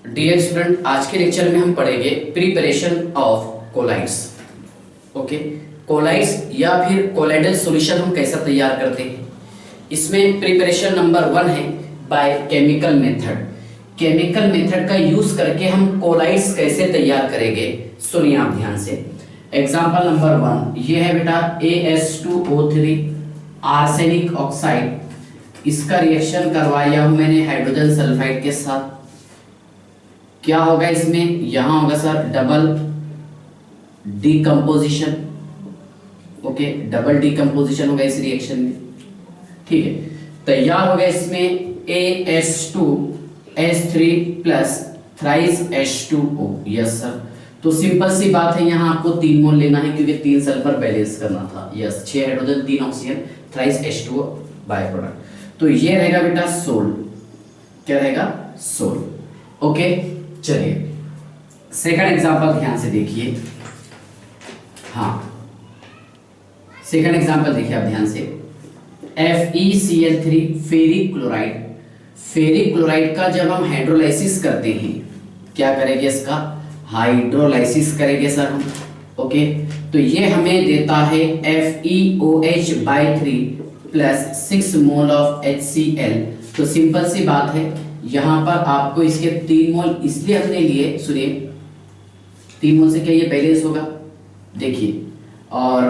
Dear student, आज के lecture में हम पढ़ेंगे preparation of colloids. Okay, colloids या फिर कोलाइडल सॉल्यूशन हम कैसा तैयार करते हैं। इसमें प्रिपरेशन नंबर 1 है by chemical method. Chemical method का यूज करके हम कोलाइड्स कैसे तैयार करेंगे, सुनिए आप ध्यान से। एग्जांपल नंबर 1 ये है बेटा AS2O3 आर्सेनिक ऑक्साइड। इसका रिएक्शन करवाया हूं मैंने हाइड्रोजन सल्फाइड के साथ। क्या होगा इसमें, यहां होगा sir double decomposition. Okay, double decomposition होगा इस रिएक्शन में। ठीक है, तैयार होगा इसमें AS2S3 plus thrice H2O। Yes sir, तो सिंपल सी बात है, यहां आपको 3 मोल लेना है क्योंकि 3 सल्फर बैलेंस करना था। Yes, 6 hydrogen 3 oxygen thrice H2O by product. तो ये रहेगा बेटा सोल। क्या रहेगा, सोल। ओके, चलिए सेकंड एग्जांपल ध्यान से देखिए। हाँ, सेकंड एग्जांपल देखिए आप ध्यान से। FeCl3 ferric chloride. Ferric chloride का जब हम हाइड्रोलाइसिस करते हैं, क्या करेंगे, इसका हाइड्रोलाइसिस करेंगे सर हम। ओके, तो ये हमें देता है FeOH/3 plus 6 mole of HCl। तो सिंपल सी बात है, यहां पर आपको इसके 3 मोल इसलिए हमने लिए, सुनिए 3 मोल से क्या ये बैलेंस होगा, देखिए, और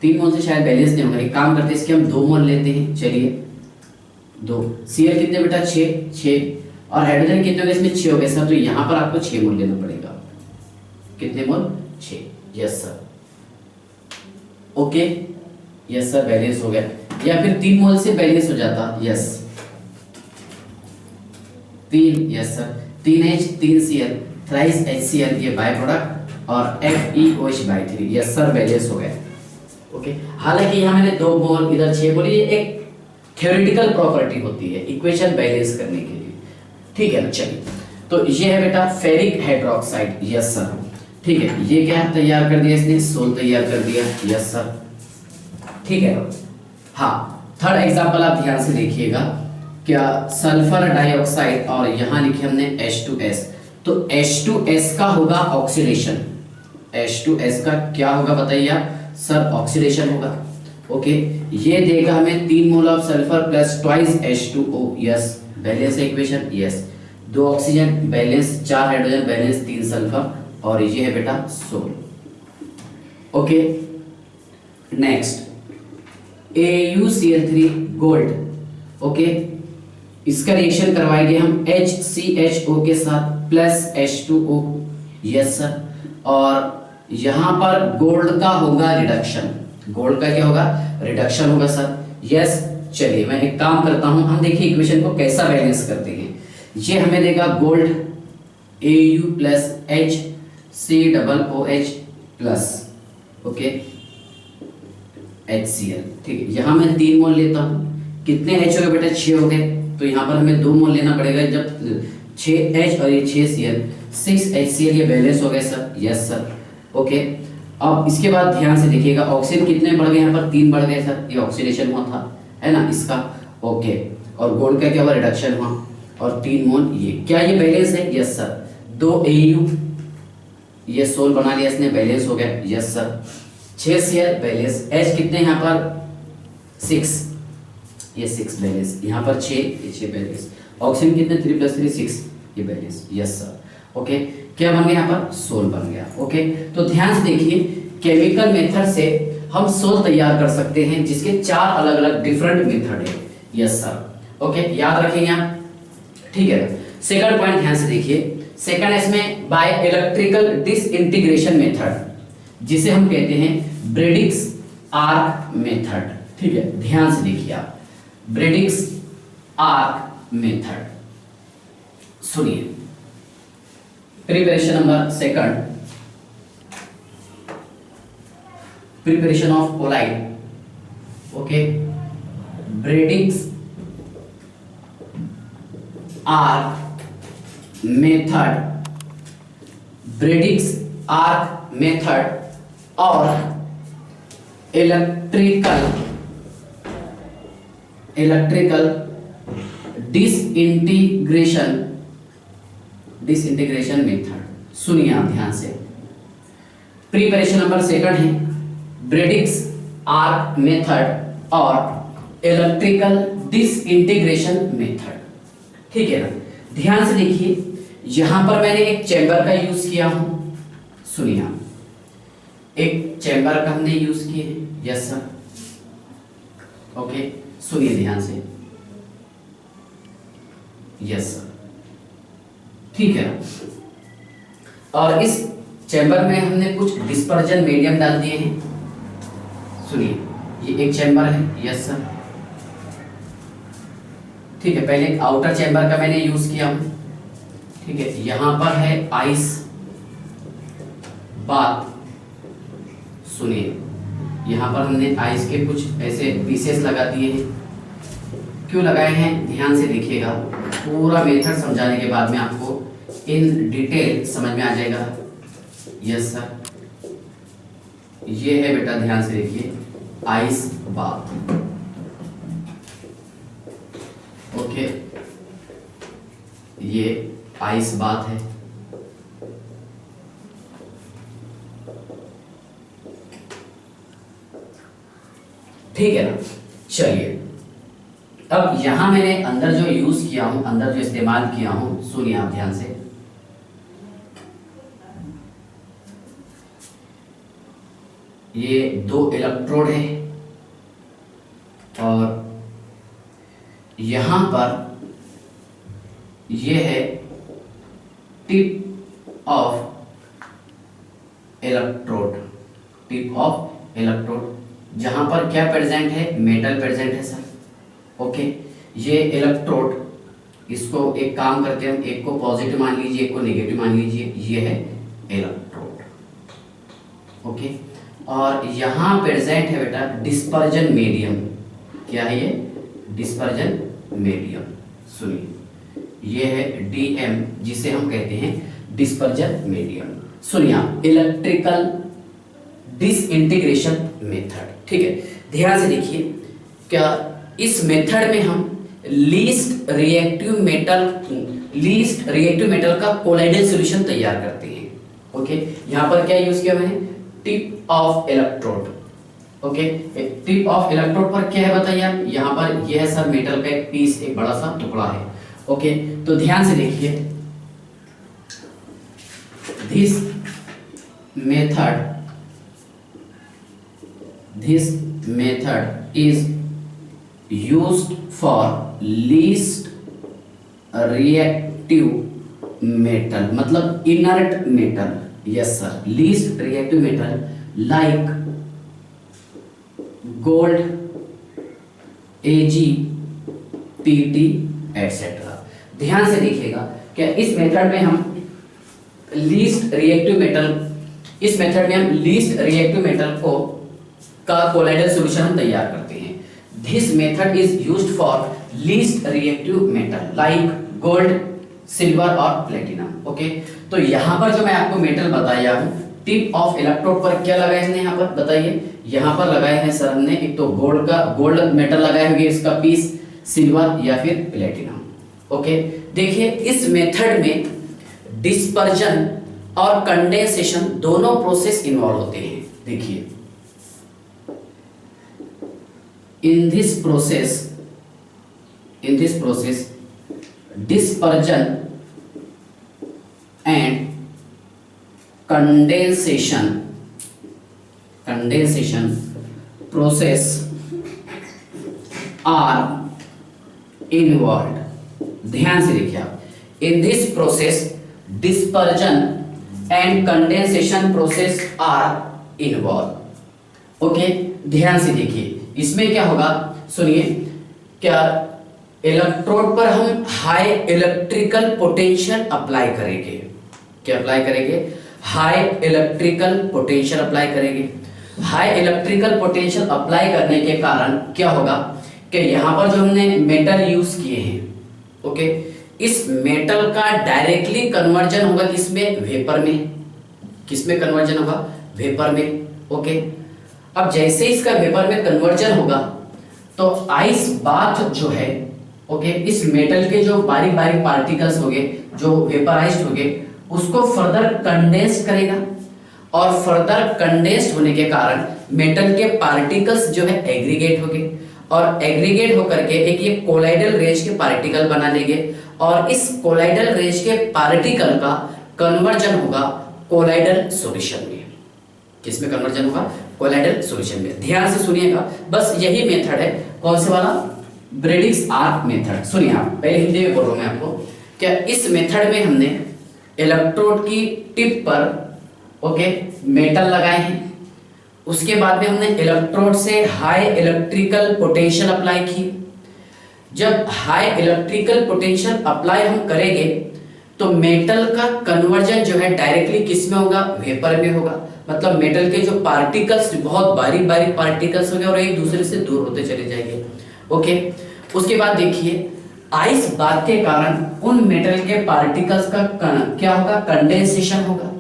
3 मोल से शायद बैलेंस नहीं होगा। एक काम करते हैं, इसके हम 2 मोल लेते हैं। चलिए 2, Cl कितने बेटा 6 और हाइड्रोजन कितने हो गए इसमें 6 हो गए सर। तो यहां पर आपको 6 मोल लेना पड़ेगा। कितने मोल, 6। Yes sir, okay, yes sir, balance हो गया। या फिर 3 मोल से बैलेंस हो जाता। Yes 3, yes sir, 3H 3Cl thrice HCl ये बाय प्रोडक्ट और FeOH/3। यस सर, बैलेंस हो गया। ओके, हालांकि यहां मैंने 2 मोल इधर 6 मोल, ये एक थ्योरेटिकल प्रॉपर्टी होती है इक्वेशन बैलेंस करने के लिए। ठीक है, चलिए, तो ये है बेटा फेरिक हाइड्रोक्साइड। यस सर, ठीक है, ये क्या तैयार कर दिया इसने, सोल तैयार कर दिया। यस सर, ठीक है। हाँ, थर्ड एग्जांपल आप ध्यान से देखिएगा। क्या, सल्फर डाइऑक्साइड और यहां लिखे हमने H2S। तो H2S का होगा ऑक्सीडेशन। H2S का क्या होगा बताइए आप सर, ऑक्सीडेशन होगा। ओके, ये देगा हमें 3 mole of sulphur plus twice H2O। Yes, balance equation. Yes, 2 oxygen balance, 4 hydrogen balance, 3 sulphur, और ये है बेटा sol. Okay, next AuCl3 gold. Okay, इसका रिएक्शन करवाएंगे हम HCHO के साथ प्लस H2O। यस सर, और यहां पर गोल्ड का होगा रिडक्शन। गोल्ड का क्या होगा, रिडक्शन होगा सर। यस, चलिए मैं एक काम करता हूं, हम देखिए इक्वेशन को कैसा बैलेंस करते हैं। ये हमें देगा gold Au plus HCOOH plus okay HCl। ठीक है, यहां मैं 3 मोल लेता हूं। कितने H हो गए बेटा, 6 हो गए। तो यहाँ पर हमें 2 मोल लेना पड़ेगा। जब 6H और ये 6Cl 6HCl ये बैलेंस हो गए सर। Yes sir, okay. अब इसके बाद ध्यान से देखिएगा, ऑक्सीजन कितने बढ़ गए, यहाँ पर 3 बढ़ गए सर, ये ऑक्सीडेशन हुआ था, है ना इसका। ओके, और गोल्ड का क्या हुआ, रिडक्शन हुआ, और 3 मोल ये क्या, ये बैलेंस है। यस सर, 2 Au ये सोल बना लिया इसने, बैलेंस हो गया। Yes sir, 6Cl balance, H कितने यहाँ पर 6, ये 6 बैलेंस, यहाँ पर 6, ये 6 बैलेंस, ऑक्सीजन कितने 3 + 3 6, ये बैलेंस। यस सर, ओके, क्या बन गया यहाँ पर, सोल बन गया। ओके, तो ध्यान से देखिए, केमिकल मेथड से हम सोल तैयार कर सकते हैं जिसके 4 अलग अलग डिफरेंट मेथड है। यस सर, ओके, याद रखेंगे आप। ठीक है, सेकंड पॉइंट ध्यान से देखिए। सेकंड इसमें बाय इलेक्ट्रिकल डिसइंटीग्रेशन मेथड, जिसे हम कहते हैं ब्रेडिक्स आर्क मेथड। ठीक है, ध्यान से देखिए आप, ब्रेडिक्स आर्क मेथड। सुनिए, preparation number second, preparation of colloid. Okay, Bredig's arc method, Bredig's arc method और इलेक्ट्रिकल डिसइंटीग्रेशन डिसइंटीग्रेशन मेथड। सुनिए आप ध्यान से। प्रिपरेशन नंबर सेकंड है ब्रेडिक्स आर्क मेथड और इलेक्ट्रिकल डिसइंटीग्रेशन मेथड। ठीक है ना, ध्यान से देखिए, यहां पर मैंने एक चैम्बर का यूज किया हूं। सुनिए आप, एक चैम्बर का हमने यूज किए हैं। यस सर, ओके, सुनिए ध्यान से। यस सर, ठीक है ना। और इस चैम्बर में हमने कुछ डिस्पर्जन मीडियम डाल दिए हैं। सुनिए, ये एक चैम्बर है। यस सर, ठीक है। पहले एक आउटर चैम्बर का मैंने यूज किया हूं। ठीक है, यहां पर है आइस बात। सुनिए, यहां पर हमने आइस के कुछ ऐसे पीसेस लगा दिए हैं। क्यों लगाए हैं, ध्यान से देखिएगा। पूरा मेथड समझाने के बाद में आपको इन डिटेल समझ में आ जाएगा। यस सर, ये है बेटा, ध्यान से देखिए, आइस बात। ओके, ये आइस बात है। ठीक है ना। चलिए, अब यहां मैंने अंदर जो यूज किया हूं, अंदर जो इस्तेमाल किया हूं, सुनिए आप ध्यान से। ये 2 इलेक्ट्रोड है और यहां पर ये है tip of electrode. Tip of electrode, जहां पर क्या प्रेजेंट है, मेटल प्रेजेंट है सर। ओके, ये इलेक्ट्रोड, इसको एक काम करते हैं हम, एक को पॉजिटिव मान लीजिए, एक को नेगेटिव मान लीजिए। ये है इलेक्ट्रोड। ओके, और यहां प्रेजेंट है बेटा डिस्पर्जन मीडियम। क्या है ये, डिस्पर्जन मीडियम। सुनिए, ये है डीएम, जिसे हम कहते हैं डिस्पर्जन मीडियम। सुनिए आप, इलेक्ट्रिकल डिसइंटीग्रेशन मेथड। ठीक है, ध्यान से देखिए, क्या इस मेथड में हम लीस्ट रिएक्टिव मेटल का कोलाइडल सॉल्यूशन तैयार करते हैं। ओके, यहां पर क्या यूज किया मैंने, tip of electrode. Okay, tip of electrode पर क्या है बताइए आप, यहां पर यह है सर मेटल का एक पीस, एक बड़ा सा टुकड़ा है। ओके, तो ध्यान से देखिए, this method is used for least reactive metal, मतलब inert metal. Yes sir, least reactive metal like gold, AG, TT etcetera. ध्यान से देखिएगा, क्या इस मेथड में हम लीस्ट रिएक्टिव मेटल को का कोलाइडल सॉल्यूशन हम तैयार करते हैं। This method is used for least reactive metal like gold, silver और प्लेटिनम। ओके, तो यहां पर जो मैं आपको मेटल बताया हूं, टिप ऑफ इलेक्ट्रोड पर क्या लगाए हैं यहाँ पर बताइए, यहां पर लगाए हैं सर हमने, एक तो गोल्ड मेटल लगाए हुए, इसका पीस, सिल्वर या फिर प्लेटिनम। ओके, देखिए इस मेथड में डिस्पर्जन और कंडेंसेशन दोनों प्रोसेस इन्वॉल्व होते हैं। देखिए, in this process dispersion and condensation process are involved। ध्यान से देखिए आप, in this process dispersion and condensation process are involved। Okay, ध्यान से देखिए, इसमें क्या होगा, सुनिए, क्या इलेक्ट्रोड पर हम हाई इलेक्ट्रिकल पोटेंशियल अप्लाई करेंगे। क्या अप्लाई करेंगे, हाई इलेक्ट्रिकल पोटेंशियल अप्लाई करेंगे। हाई इलेक्ट्रिकल पोटेंशियल अप्लाई करने के कारण क्या होगा कि यहाँ पर जो हमने मेटल यूज किए हैं, ओके, इस मेटल का डायरेक्टली कन्वर्जन होगा किसमें, वेपर में। किसमें कन्वर्जन होगा, वेपर में। ओके, अब जैसे इसका वेपर में कन्वर्जन होगा तो आइस बाथ जो है ओके, इस मेटल के जो बारीक बारीक पार्टिकल्स हो गए, जो वेपराइज्ड हो गए, उसको फर्दर कंडेंस करेगा, और फर्दर कंडेंस्ड होने के कारण मेटल के पार्टिकल्स जो है एग्रीगेट हो गए, और एग्रीगेट होकर के एक ये कोलाइडल रेंज के पार्टिकल बना लेंगे, और इस कोलाइडल रेंज के पार्टिकल का कन्वर्जन होगा कोलाइडल सॉल्यूशन में। किसमें कन्वर्जन होगा? कोलाइडल सॉल्यूशन में। ध्यान से सुनिएगा, बस यही मेथड है। कौन से वाला? Bredig's arc method. सुनिए आप, पहले हिंदी में बोल रहा हूं मैं आपको। क्या इस मेथड में हमने इलेक्ट्रोड की टिप पर ओके मेटल लगाए हैं, उसके बाद में हमने इलेक्ट्रोड से हाई इलेक्ट्रिकल पोटेंशियल अप्लाई की। जब हाई इलेक्ट्रिकल पोटेंशियल अप्लाई हम करेंगे तो मेटल का कन्वर्जन जो है डायरेक्टली किस में होगा? वेपर में होगा। मतलब मेटल के जो पार्टिकल्स बहुत बारीक बारीक पार्टिकल्स हो गए और एक दूसरे से दूर होते चले जाएंगे। ओके, उसके बाद देखिए आइस बात के कारण उन मेटल के पार्टिकल्स का क्या होगा? कंडेंसेशन होगा।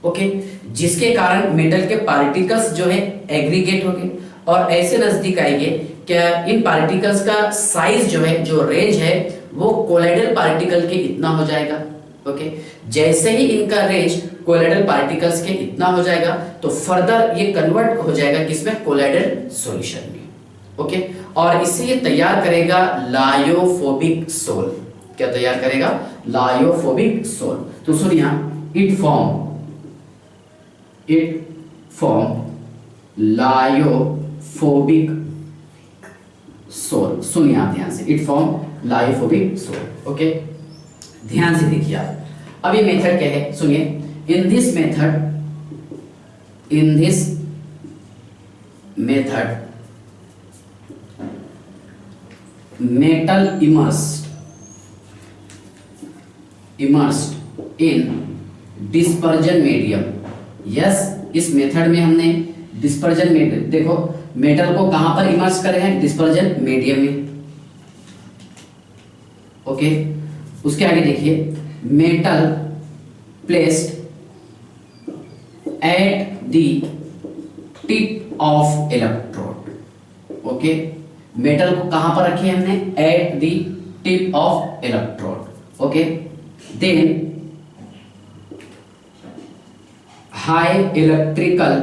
ओके, जिसके कारण मेटल के पार्टिकल्स जो है एग्रीगेट होंगे और ऐसे नजदीक आएंगे क्या इन पार्टिकल्स का साइज जो है, जो रेंज है, वो कोलाइडल पार्टिकल के इतना हो जाएगा। ओके, जैसे ही इनका रेंज कोलाइडल पार्टिकल्स के इतना हो जाएगा तो फर्दर ये कन्वर्ट हो जाएगा किसमें? कोलाइडल सॉल्यूशन में। ओके, और इससे ये तैयार करेगा लायोफोबिक सोल। क्या तैयार करेगा? Lyophobic sol. तो सुनिए, इट फॉर्म लायोफोबिक सोल। सुनिए आप ध्यान से, it form lyophobic sol. Okay, ध्यान से देखिए आप। अब ये मेथड क्या है? सुनिए, in this method metal immersed in dispersion medium। Yes, इस मेथड में हमने डिस्पर्जन मीडियम, देखो मेटल को कहां पर इमर्स करे हैं? डिस्पर्जन मीडियम में। ओके, उसके आगे देखिए, metal placed at the tip of electrode. Okay, metal को कहां पर रखे हमने? At the tip of electrode. Okay, then high electrical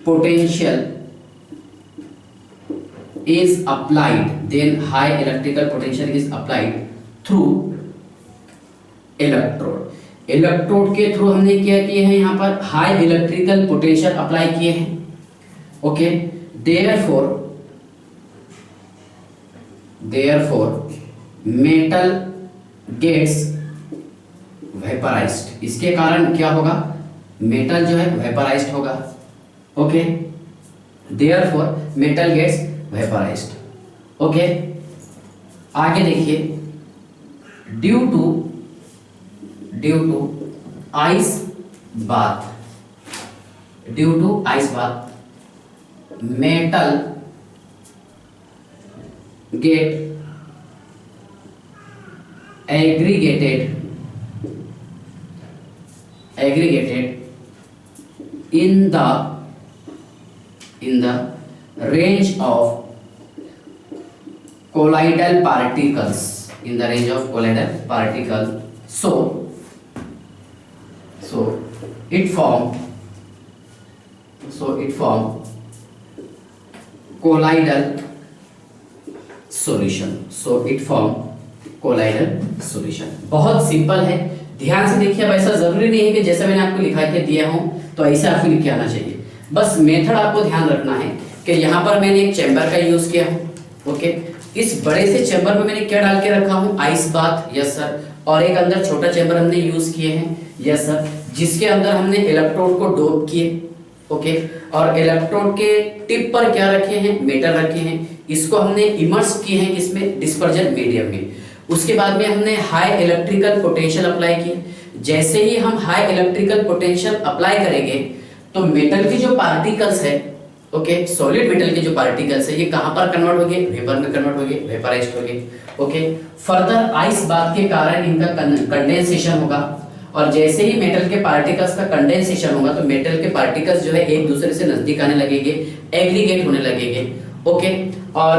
potential is applied, then high electrical potential is applied through electrode. Electrode के through हमने क्या किए हैं? यहाँ पर हाई इलेक्ट्रिकल पोटेंशियल अप्लाई किए हैं। Okay, therefore metal gets vaporized। इसके कारण क्या होगा? मेटल जो है वेपराइज्ड होगा। Okay, therefore metal gets vaporized। Okay, आगे देखिए, due to ice bath, metal get aggregated in the range of colloidal particles, so it form colloidal solution। बहुत सिंपल है, ध्यान से देखिए। अब ऐसा जरूरी नहीं है कि जैसे मैंने आपको लिखा के दिया हूं तो ऐसे आपको लिख के आना चाहिए। बस मेथड आपको ध्यान रखना है कि यहाँ पर मैंने एक चैम्बर का यूज किया हूँ। ओके, इस बड़े से चैम्बर में मैंने क्या डाल के रखा हूँ? Ice bath. Yes sir. और एक अंदर छोटा चैम्बर हमने यूज किए हैं। यस सर, जिसके अंदर हमने इलेक्ट्रोड को डोप किए। ओके, और इलेक्ट्रोड के टिप पर क्या रखे हैं? मेटल रखे हैं। इसको हमने इमर्स किए हैं किसमें? डिस्पर्जन मीडियम में। उसके बाद में हमने हाई इलेक्ट्रिकल पोटेंशियल अप्लाई किए। जैसे ही हम हाई इलेक्ट्रिकल पोटेंशियल अप्लाई करेंगे तो मेटल के जो पार्टिकल्स है, ओके, सॉलिड मेटल के जो पार्टिकल्स है, ये कहां पर कन्वर्ट हो गए? वेपर में कन्वर्ट हो गए, वेपराइज्ड हो गए। ओके, फर्दर आइस बाथ के कारण इनका कंडेंसेशन होगा, और जैसे ही मेटल के पार्टिकल्स का कंडेंसेशन होगा तो मेटल के पार्टिकल्स जो है एक दूसरे से नजदीक आने लगेंगे, एग्रीगेट होने लगेंगे। ओके, और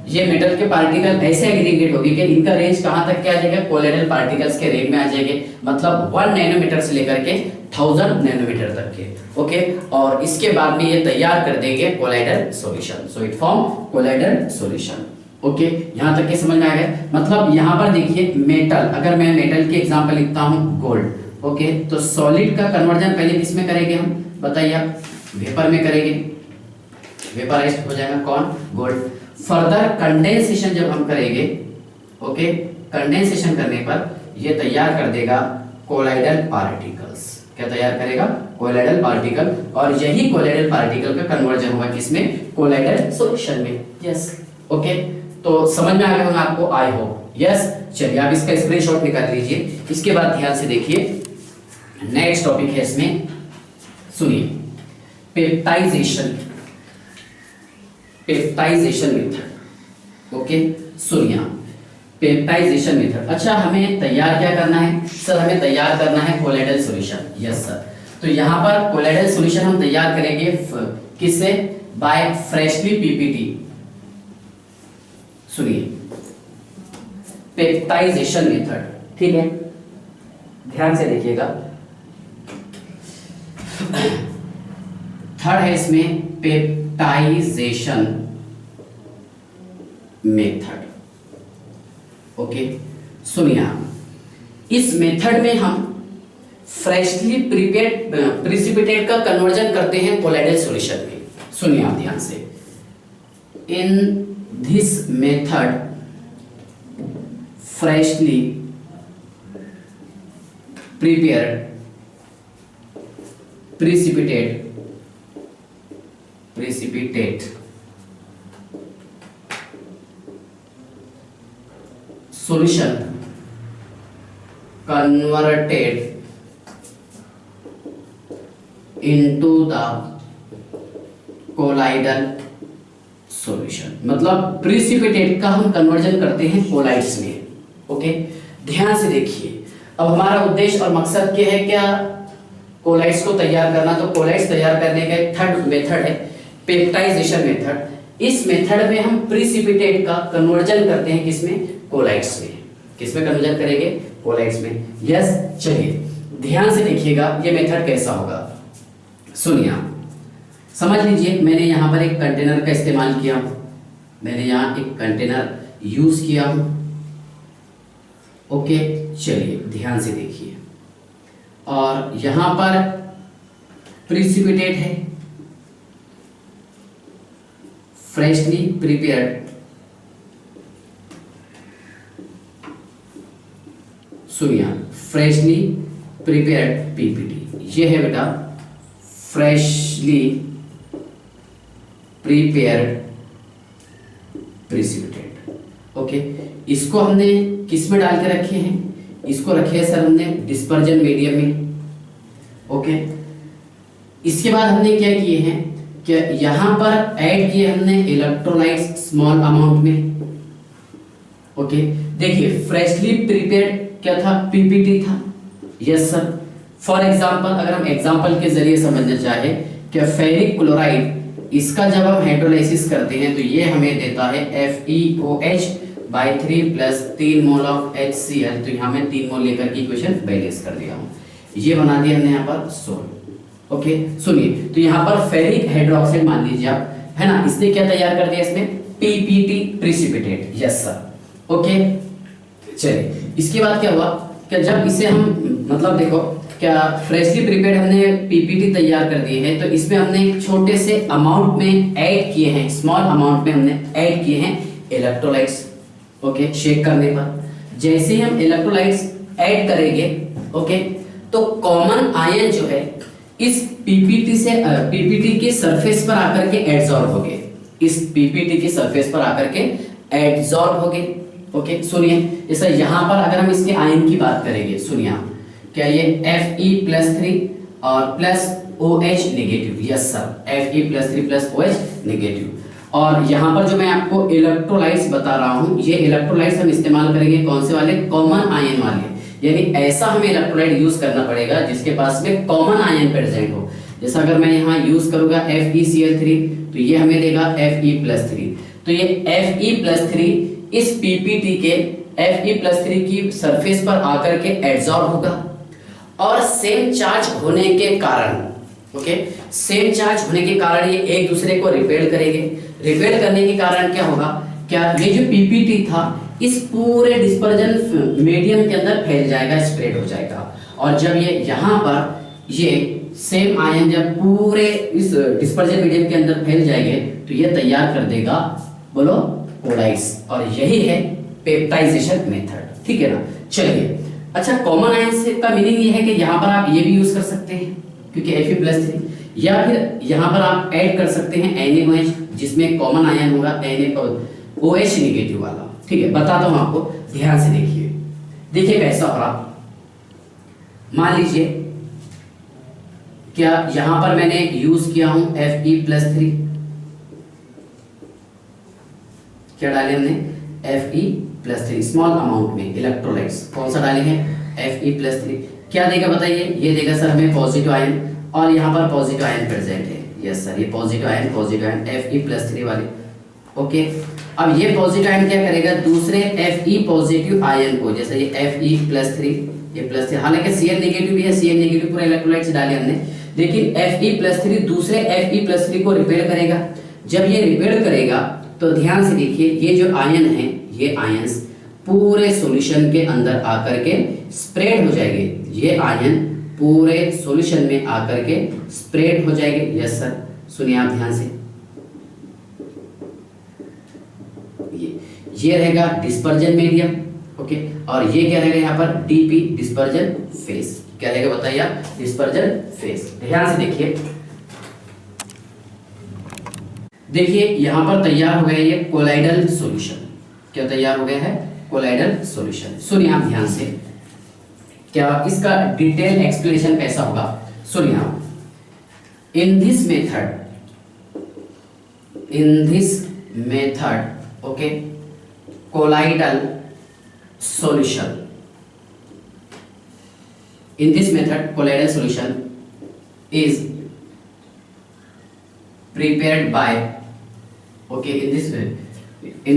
ये मेटल के पार्टिकल ऐसे एग्रीगेट होगी कि इनका रेंज कहां तक क्या आ जाएगा, कोलाइडल पार्टिकल्स के रेंज में आ जाएंगे, मतलब 1 नैनोमीटर से लेकर के 1000 नैनोमीटर तक के। ओके, और इसके बाद में ये तैयार कर देंगे colloidal solution, so it form colloidal solution. Okay, यहां तक के समझ में आ गया। मतलब यहां पर देखिए मेटल, अगर मैं मेटल की एग्जांपल लिखता हूं गोल्ड, ओके, तो सॉलिड का कन्वर्जन पहले किस में करेंगे हम, बताइए आप, वेपर में करेंगे, वेपराइज्ड हो जाएगा कौन, गोल्ड। फर्दर कंडेंसेशन जब हम करेंगे, ओके, कंडेंसेशन करने पर ये तैयार कर देगा कोलाइडल पार्टिकल्स। क्या तैयार करेगा, कोलाइडल पार्टिकल, और यही कोलाइडल पार्टिकल का कन्वर्जन होगा किसमें, कोलाइडल सॉल्यूशन में। यस, ओके, तो समझ में आ गया होगा आपको, आई होप। यस, चलिए आप इसका स्क्रीनशॉट निकाल लीजिए। इसके बाद ध्यान से देखिए, नेक्स्ट टॉपिक है इसमें, सुनिए, पेप्टाइजेशन, पेप्टाइजेशन मेथड। ओके, सुनिए, पेप्टाइजेशन मेथड। अच्छा, हमें तैयार क्या करना है सर, हमें तैयार करना है कोलाइडल सॉल्यूशन। यस सर, तो यहां पर कोलाइडल सॉल्यूशन हम तैयार करेंगे किससे, बाय फ्रेशली पीपीटी। सुनिए, पेप्टाइजेशन मेथड, ठीक है, ध्यान से देखिएगा। थर्ड है इसमें पेप्टाइजेशन मेथड। ओके, सुनिए आप, इस मेथड में हम फ्रेशली प्रिपेयर्ड प्रिसिपिटेट का कन्वर्जन करते हैं कोलाइडल सॉल्यूशन में। सुनिए आप ध्यान से, in this method freshly prepared precipitate solution converted into the colloidal solution। मतलब प्रिसिपिटेट का हम कन्वर्जन करते हैं कोलाइड्स में। ओके, ध्यान से देखिए, अब हमारा उद्देश्य और मकसद क्या है, क्या कोलाइड्स को तैयार करना। तो कोलाइड्स तैयार करने का एक थर्ड मेथड है पेप्टाइजेशन मेथड। इस मेथड में हम प्रिसिपिटेट का कन्वर्जन करते हैं किसमें, कोलाइड्स में। किसमें कन्वर्जन करेंगे, कोलाइड्स में। यस, चलिए ध्यान से देखिएगा ये मेथड कैसा होगा। सुनिए आप, समझ लीजिए, मैंने यहाँ पर एक कंटेनर का इस्तेमाल किया हूँ, मैंने यहाँ एक कंटेनर यूज किया हूँ। ओके, चलिए ध्यान से देखिए, और यहां पर प्रिसिपिटेट है, फ्रेशली प्रिपेयर्ड, सुनिए, फ्रेशली प्रिपेयर्ड पीपीटी, ये है बेटा फ्रेशली प्रिपेयर्ड प्रिसिपिटेट। ओके, इसको हमने किस में डाल के रखे हैं, इसको रखे है सर हमने डिस्पर्जन मीडियम में। ओके, इसके बाद हमने क्या किए हैं कि यहां पर ऐड किए हमने इलेक्ट्रोलाइट्स स्मॉल अमाउंट में। ओके, देखिए फ्रेशली प्रिपेयर्ड क्या था, पीपीटी था। यस सर, फॉर एग्जांपल अगर हम एग्जांपल के जरिए समझना चाहे कि फेरिक क्लोराइड, इसका जब हम हाइड्रोलाइसिस करते हैं तो ये हमें देता है FeOH/3 plus 3 mole of HCl। तो यहाँ मैं 3 मोल लेकर की इक्वेशन बैलेंस कर दिया हूँ, ये बना दिया हमने यहाँ पर सोल। ओके, सुनिए, तो यहाँ पर फेरिक हाइड्रोक्साइड मान लीजिए आप, है ना, इसने क्या तैयार कर दिया, इसमें PPT precipitate. Yes sir, okay, चलिए इसके बाद क्या हुआ कि जब इसे हम, मतलब देखो क्या फ्रेशली प्रिपेयर्ड हमने पीपीटी तैयार कर दी है, तो इसमें हमने एक छोटे से अमाउंट में ऐड किए हैं, स्मॉल अमाउंट में हमने ऐड किए हैं इलेक्ट्रोलाइट्स। ओके, शेक करने पर जैसे ही हम इलेक्ट्रोलाइट्स ऐड करेंगे, ओके, तो कॉमन आयन जो है इस पीपीटी से पीपीटी के सरफेस पर आकर के एडसॉर्ब हो गए, इस पीपीटी के सरफेस पर आकर के एडसॉर्ब हो गए। ओके, सुनिए, जैसा यहाँ पर अगर हम इसके आयन की बात करेंगे, सुनिए आप, क्या ये Fe+3 और plus OH negative. Yes sir, Fe+3 plus OH negative. और यहाँ पर जो मैं आपको इलेक्ट्रोलाइट्स बता रहा हूँ, ये इलेक्ट्रोलाइट्स हम इस्तेमाल करेंगे कौन से वाले, कॉमन आयन वाले। यानी ऐसा हमें इलेक्ट्रोलाइट यूज करना पड़ेगा जिसके पास में कॉमन आयन प्रेजेंट हो। जैसा अगर मैं यहाँ यूज करूंगा FeCl3, तो ये हमें देगा Fe+3। तो ये Fe+3 इस PPT के Fe+3 की सरफेस पर आकर के एड्सॉर्ब होगा और सेम चार्ज होने के कारण, ओके, सेम चार्ज होने के कारण ये एक दूसरे को रिपेल करेंगे। रिपेल करने के कारण क्या होगा, क्या ये जो PPT था इस पूरे डिस्पर्जन मीडियम के अंदर फैल जाएगा, स्प्रेड हो जाएगा। और जब ये यहाँ पर ये सेम आयन जब पूरे इस डिस्पर्जन मीडियम के अंदर फैल जाएंगे तो ये तैयार कर देगा, बोलो, कोलाइड्स। और यही है पेप्टाइजेशन मेथड, ठीक है ना। चलिए, अच्छा, कॉमन आयन से का मीनिंग ये है कि यहाँ पर आप ये भी यूज कर सकते हैं क्योंकि Fe+3, या फिर यहाँ पर आप ऐड कर सकते हैं NaOH जिसमें कॉमन आयन होगा NaOH नेगेटिव वाला, ठीक है। बताता हूँ आपको, ध्यान से देखिए कैसा हो रहा। मान लीजिए क्या यहां पर मैंने यूज किया हूं Fe+3, क्या डाले हमने Fe+3 स्मॉल अमाउंट में इलेक्ट्रोलाइट्स, कौन सा डाले हैं Fe+3, क्या देगा बताइए, ये देगा सर हमें पॉजिटिव आयन और यहाँ पर पॉजिटिव आयन प्रेजेंट है, यस सर, ये पॉजिटिव आयन Fe+3 वाले, ओके। अब ये पॉजिटिव आयन क्या करेगा, दूसरे Fe पॉजिटिव आयन को, जैसे ये Fe+3, ये +3, हालांकि Cl नेगेटिव भी है, Cl नेगेटिव पूरा इलेक्ट्रोलाइट्स डाले हमने, लेकिन Fe+3 दूसरे Fe+3 को रिपेल करेगा। जब ये रिपेल करेगा तो ध्यान से देखिए, ये जो आयन है, ये आयंस पूरे सॉल्यूशन के अंदर आकर के स्प्रेड हो जाएंगे, ये आयन पूरे सॉल्यूशन में आकर के स्प्रेड हो जाएंगे, यस सर। सुनिए आप ध्यान से, ये रहेगा डिस्पर्जन मीडियम, ओके, और ये क्या रहेगा यहाँ पर डीपी डिस्पर्जन फेस, क्या रहेगा बताइए आप, डिस्पर्जन फेस। ध्यान से देखिए यहाँ पर तैयार हो गया ये कोलाइडल सॉल्यूशन, क्या तैयार हो गया है, कोलाइडल सॉल्यूशन। सुनिए आप ध्यान से, क्या इसका डिटेल एक्सप्लेनेशन कैसा होगा, सुनिए आप। In this method, okay, colloidal solution, in this method colloidal solution is prepared by, okay, in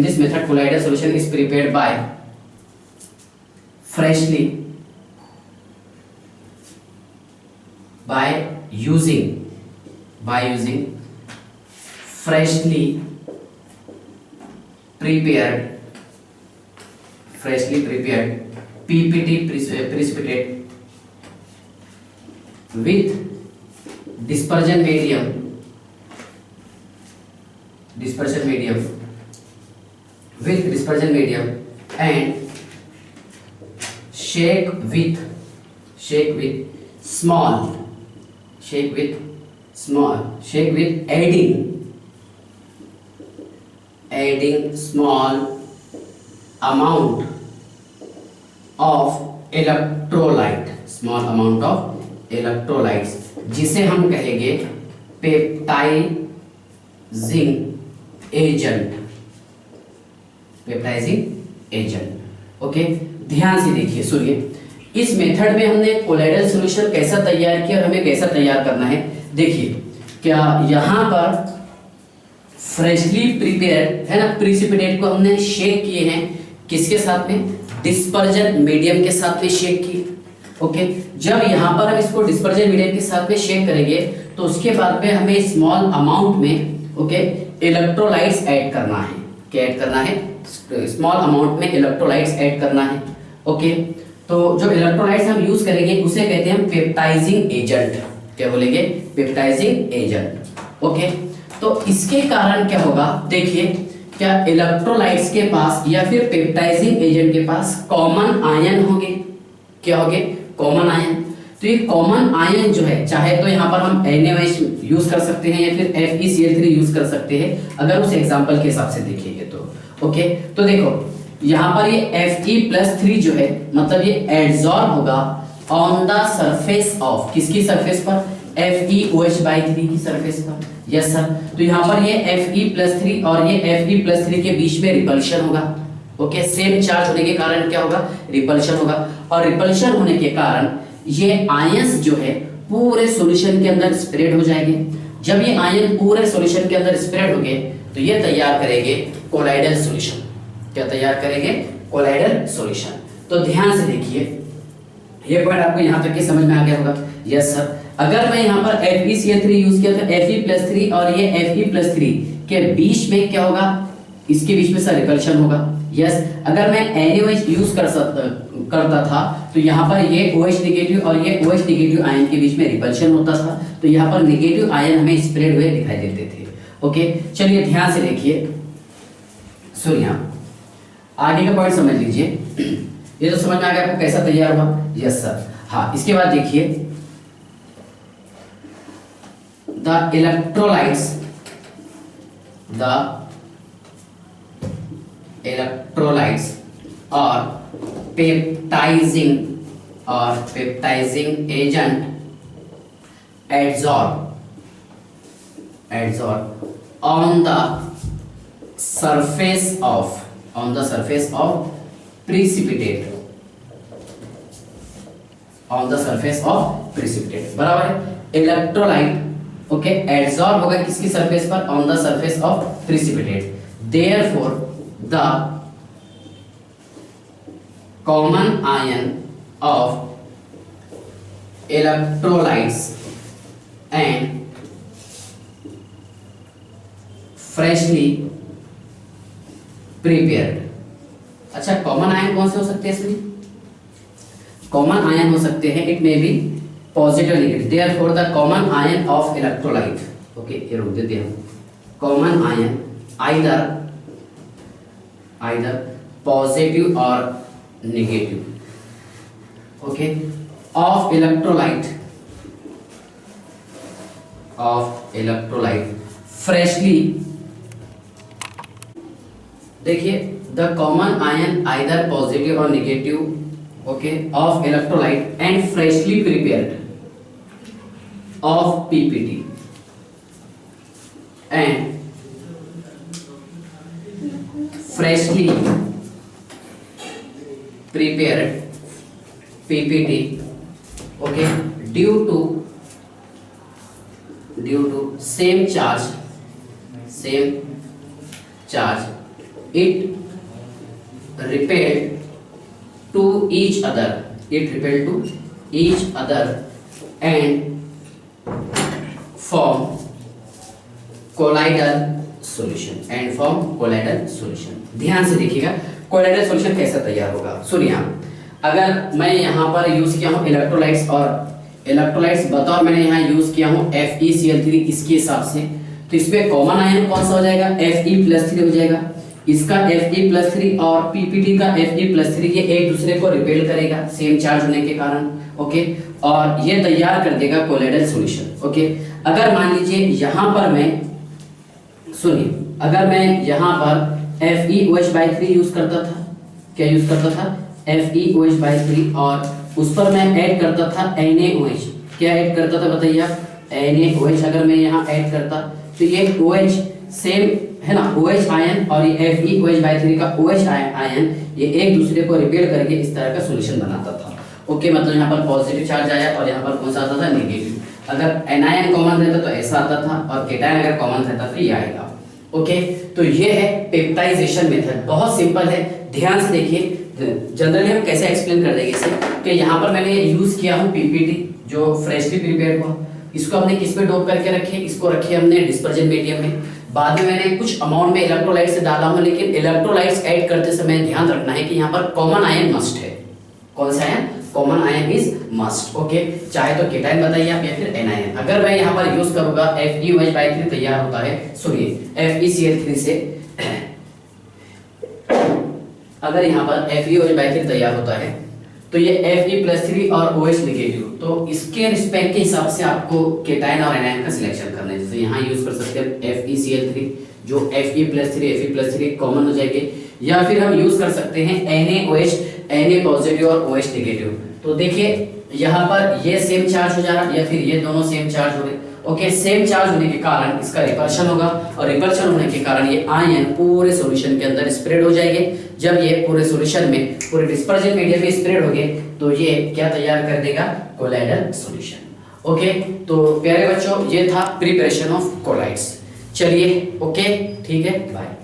this method colloidal solution is prepared by freshly using freshly prepared PPT precipitate with dispersion medium and shake with adding small amount of electrolytes, जिसे हम कहेंगे peptising agent, okay. ध्यान से देखिए, सुनिए, इस method में हमने कोलाइडल सॉल्यूशन कैसा तैयार किया और हमें कैसा तैयार करना है। देखिए, क्या यहाँ पर फ्रेशली प्रिपेयर्ड है ना प्रिसिपिटेट को हमने शेक किए हैं, किसके साथ में, डिस्पर्जन मीडियम के साथ में शेक किए, ओके। जब यहाँ पर हम इसको डिस्पर्जन मीडियम के साथ में शेक करेंगे तो उसके बाद में हमें स्मॉल अमाउंट में, ओके, इलेक्ट्रोलाइट्स ऐड करना है, क्या ऐड करना है, स्मॉल अमाउंट में इलेक्ट्रोलाइट्स ऐड करना है, ओके। तो जो इलेक्ट्रोलाइट्स हम यूज करेंगे उसे कहते हैं पेप्टाइजिंग एजेंट, क्या बोलेंगे, पेप्टाइजिंग एजेंट, ओके। तो इसके कारण क्या होगा, देखिए, क्या इलेक्ट्रोलाइट्स के पास या फिर पेप्टाइजिंग एजेंट के पास कॉमन आयन होंगे, क्या होंगे, कॉमन आयन। तो ये कॉमन आयन जो है, चाहे तो यहाँ पर हम NaOH यूज कर सकते हैं या फिर FeCl3 यूज कर सकते हैं, अगर उस एग्जांपल के हिसाब से देखेंगे तो, ओके। तो देखो यहाँ पर ये Fe+3 जो है, मतलब ये एड्सॉर्ब होगा ऑन द सरफेस ऑफ, किसकी सरफेस पर, FeOH/3 की सरफेस पर, यस सर। तो यहाँ पर ये Fe+3 और ये Fe+3 के बीच में रिपल्शन होगा, ओके। सेम चार्ज होने के कारण क्या होगा, रिपल्शन होगा, और रिपल्शन होने के कारण ये आयंस जो है पूरे सॉल्यूशन के अंदर स्प्रेड हो जाएंगे। जब ये आयन पूरे सॉल्यूशन के अंदर स्प्रेड हो गए तो ये तैयार करेंगे कोलाइडल सॉल्यूशन। क्या तैयार करेंगे? Colloidal solution. तो ध्यान से देखिए, ये पॉइंट आपको यहाँ तक के समझ में आ गया होगा। Yes sir. अगर मैं यहाँ पर FeCl3 यूज किया तो Fe+3 और ये Fe+3 के बीच में क्या होगा? इसके बीच में सर रिपल्शन होगा। यस। अगर मैं NaOH यूज करता था तो यहाँ पर ये OH नेगेटिव और ये OH नेगेटिव आयन के बीच में रिपल्शन होता था, तो यहाँ पर नेगेटिव आयन हमें स्प्रेड हुए दिखाई देते थे। ओके, चलिए ध्यान से देखिए, सुनिए, आगे का पॉइंट समझ लीजिए। ये तो समझ में आ गया आपको कैसा तैयार हुआ? Yes sir. हाँ, इसके बाद देखिए, द इलेक्ट्रोलाइट्स और peptizing agent adsorb on the surface of precipitate, बराबर है। इलेक्ट्रोलाइट ओके एडसॉर्ब होगा किसकी सरफेस पर? On the surface of precipitate. Therefore the common ion of electrolytes and freshly prepared. अच्छा, कॉमन आयन कौन से हो सकते हैं इसमें? कॉमन आयन हो सकते हैं, it may be positive negative. Therefore the common ion of electrolyte, okay ये रोक देते हैं, कॉमन आयन आइदर पॉजिटिव और negative, okay, of electrolyte freshly, देखिए the common ion either positive और negative, okay, of electrolyte and freshly prepared of PPT and freshly prepared PPT, okay, due to same charge, it repelled to each other, and form colloidal solution, ध्यान से देखिएगा colloidal solution कैसा तैयार होगा। सुनिए, अगर मैं यहाँ पर यूज किया हूँ इलेक्ट्रोलाइट्स, और इलेक्ट्रोलाइट्स बतौर मैंने यहाँ यूज किया हूँ FeCl3, इसके हिसाब से तो इसमें कॉमन आयन कौन सा हो जाएगा? Fe+3 हो जाएगा। इसका Fe+3 और PPT का Fe+3 ये एक दूसरे को रिपेल करेगा सेम चार्ज होने के कारण, ओके, और ये तैयार कर देगा कोलाइडल सॉल्यूशन। ओके, अगर मान लीजिए यहाँ पर मैं, सुनिए, अगर मैं यहाँ पर FeOH/3 यूज करता था, क्या यूज करता था? FeOH/3, और उस पर मैं ऐड करता था NaOH। क्या ऐड करता था बताइए आप? NaOH अगर मैं यहाँ ऐड करता तो ये OH सेम है ना, OH आयन और ये FeOH/3 का OH आयन ये एक दूसरे को रिपेल करके इस तरह का सॉल्यूशन बनाता था। ओके, मतलब यहाँ पर पॉजिटिव चार्ज आया और यहाँ पर कौन सा आता था? नेगेटिव। अगर एनायन कॉमन रहता तो ऐसा आता था, और केटायन अगर कॉमन रहता तो ये आएगा। ओके, तो ये है पेप्टाइजेशन मेथड, बहुत सिंपल है। ध्यान से देखिए, जनरली हम कैसे एक्सप्लेन कर देंगे इसे, कि यहाँ पर मैंने यूज किया हूँ PPT जो फ्रेशली प्रिपेयर्ड हुआ, इसको हमने किस पे डोप करके रखे? इसको रखे हमने डिस्पर्जन मीडियम में। बाद में मैंने कुछ अमाउंट में इलेक्ट्रोलाइट से डाला हूं, लेकिन इलेक्ट्रोलाइट्स ऐड करते समय ध्यान रखना है कि यहाँ पर कॉमन आयन मस्ट है। कौन सा ion? Common ion is must. Okay, चाहे तो केटायन बताइए आप या फिर एनायन। अगर मैं यहाँ पर यूज करूंगा FeOH/3 तैयार होता है, सुनिए FeCl3 से अगर यहाँ पर FeOH/3 तैयार होता है तो ये Fe+3 और OH नेगेटिव, तो इसके रिस्पेक्ट के हिसाब से आपको केटायन और एनायन का सिलेक्शन करना है। जैसे यहाँ यूज कर सकते हैं FeCl3 जो Fe+3 कॉमन हो जाएंगे, या फिर हम यूज कर सकते हैं NaOH, Na पॉजिटिव और OH नेगेटिव। तो देखिए यहाँ पर ये सेम चार्ज हो जा रहा, या फिर ये दोनों सेम चार्ज हो रहे। ओके, सेम चार्ज होने के कारण इसका रिपल्शन होगा, और रिपल्शन होने के कारण ये आयन पूरे सॉल्यूशन के अंदर स्प्रेड हो जाएंगे। जब ये पूरे सॉल्यूशन में, पूरे डिस्पर्जन मीडियम में स्प्रेड होंगे तो ये क्या तैयार कर देगा? Colloidal solution. ओके, तो प्यारे बच्चों, ये था प्रिपरेशन ऑफ कोलाइड्स। चलिए, ओके। ठीक है, बाय।